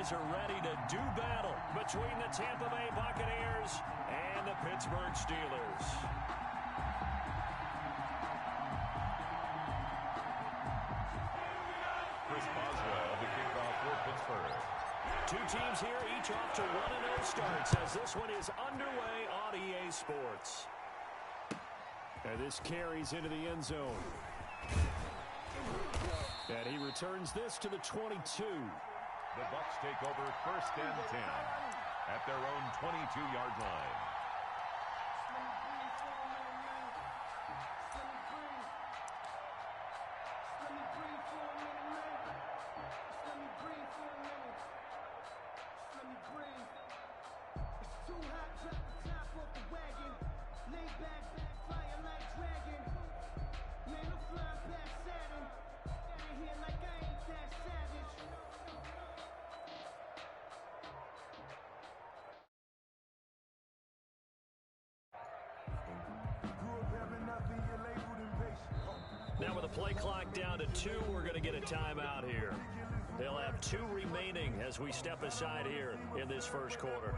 guys are ready to do battle between the Tampa Bay Buccaneers and the Pittsburgh Steelers. Chris Boswell, the kickoff for Pittsburgh. Two teams here, each off to 1-0 starts as this one is underway on EA Sports. And this carries into the end zone. And he returns this to the 22. The Bucs take over 1st and 10 at their own 22-yard line. Now with the play clock down to 2, we're going to get a timeout here. They'll have 2 remaining as we step aside here in this first quarter.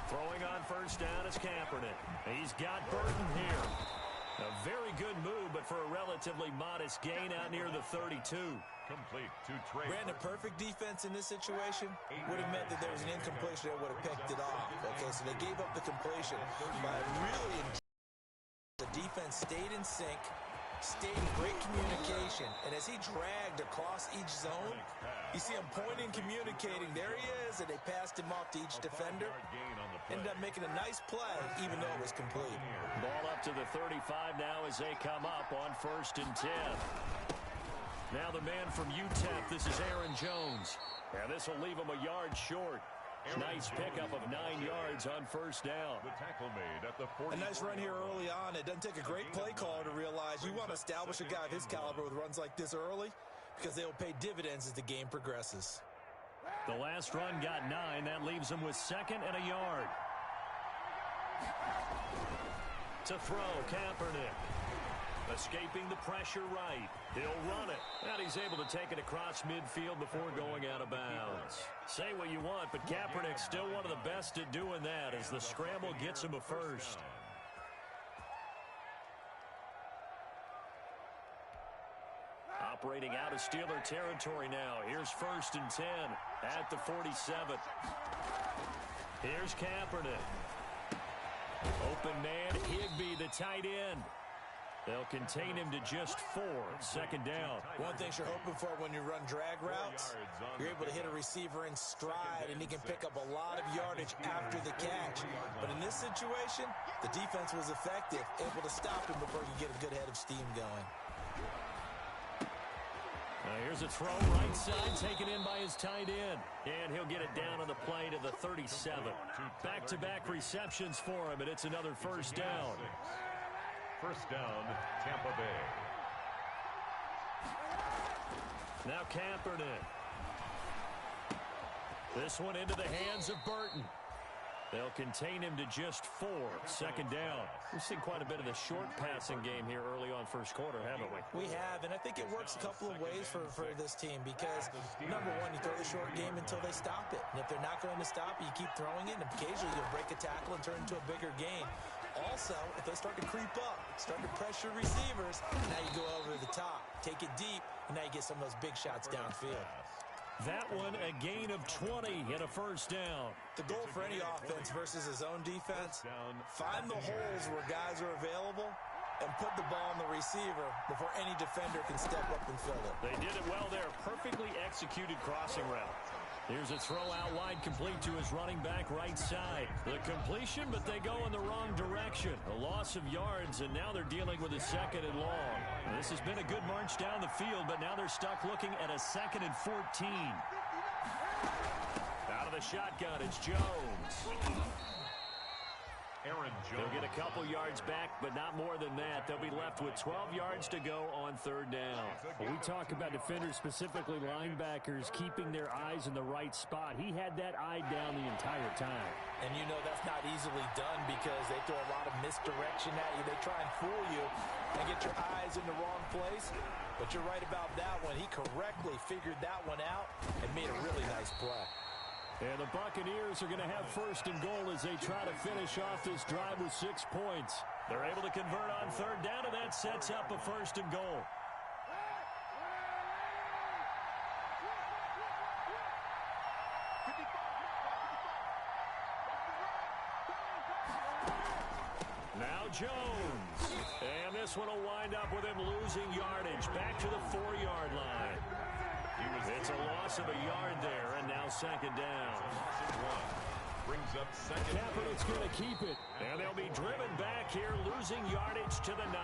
Throwing on first down is Kaepernick. He's got Burton here. A very good move, but for a relatively modest gain out near the 32. Complete to Trey. Brandon, perfect defense in this situation would have meant that there was an incompletion that would have picked it off. Okay, so they gave up the completion. But I really enjoyed the defense stayed in sync, stayed in great communication. And as he dragged across each zone, you see him pointing, communicating. There he is, and they passed him off to each defender. Ended up making a nice play, even though it was complete. Ball up to the 35 now as they come up on 1st and 10. Now the man from UTEP, this is Aaron Jones. And this will leave him a yard short. Nice pickup of 9 yards on first down. The tackle made at the 40. A nice run here early on. It doesn't take a great play caller to realize you want to establish a guy of his caliber with runs like this early because they will pay dividends as the game progresses. The last run got 9. That leaves him with 2nd and a yard. To throw, Kaepernick. Escaping the pressure right. He'll run it. And he's able to take it across midfield before going out of bounds. Say what you want, but Kaepernick's still one of the best at doing that as the scramble gets him a first. Operating out of Steeler territory now. Here's 1st and 10 at the 47. Here's Kaepernick. Open man, Higbee, the tight end. They'll contain him to just 4. 2nd down. One thing you're hoping for when you run drag routes, you're able to hit a receiver in stride, and he can pick up a lot of yardage after the catch. But in this situation, the defense was effective, able to stop him before he could get a good head of steam going. Now here's a throw right side, taken in by his tight end. And he'll get it down on the play to the 37. Back-to-back receptions for him, and it's another first down. First down, Tampa Bay. Now Kaepernick. This one into the hands of Burton. They'll contain him to just 4. 2nd down. We've seen quite a bit of the short passing game here early on first quarter, haven't we? We have, and I think it works a couple of ways for this team because, number one, you throw the short game until they stop it. And if they're not going to stop it, you keep throwing it, and occasionally you'll break a tackle and turn it into a bigger gain. Also, if they start to creep up, start to pressure receivers, now you go over the top, take it deep, and now you get some of those big shots downfield. That one, a gain of 20 and a first down. The goal for any offense versus his own defense, find the holes where guys are available and put the ball on the receiver before any defender can step up and fill it. They did it well there. Perfectly executed crossing route. Here's a throw out wide, complete to his running back right side. The completion, but they go in the wrong direction. A loss of yards, and now they're dealing with a 2nd and long. This has been a good march down the field, but now they're stuck looking at a 2nd and 14. Out of the shotgun, it's Jones. They'll get a couple yards back, but not more than that. They'll be left with 12 yards to go on third down. When we talk about defenders, specifically linebackers, keeping their eyes in the right spot. He had that eye down the entire time. And you know that's not easily done because they throw a lot of misdirection at you. They try and fool you and get your eyes in the wrong place. But you're right about that one. He correctly figured that one out and made a really nice play. And the Buccaneers are going to have first and goal as they try to finish off this drive with 6 points. They're able to convert on third down, and that sets up a first and goal. Now Jones. And this one will wind up with him losing yardage back to the 4-yard line. It's a loss of a yard there, and now second down. Brings up second. Kaepernick's going to keep it, and they'll be driven back here, losing yardage to the 9.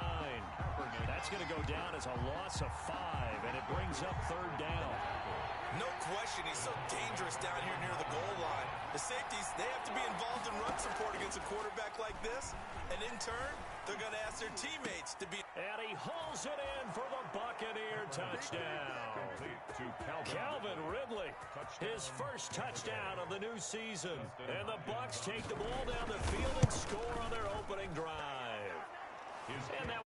That's going to go down as a loss of 5, and it brings up third down. No question, he's so dangerous down here near the goal line. The safeties, they have to be involved in run support against a quarterback like this, and in turn, they're going to ask their teammates to be... And he hauls it in for the Buccaneer touchdown. Calvin Ridley, his first touchdown of the new season. And the Bucs take the ball down the field and score on their opening drive. And that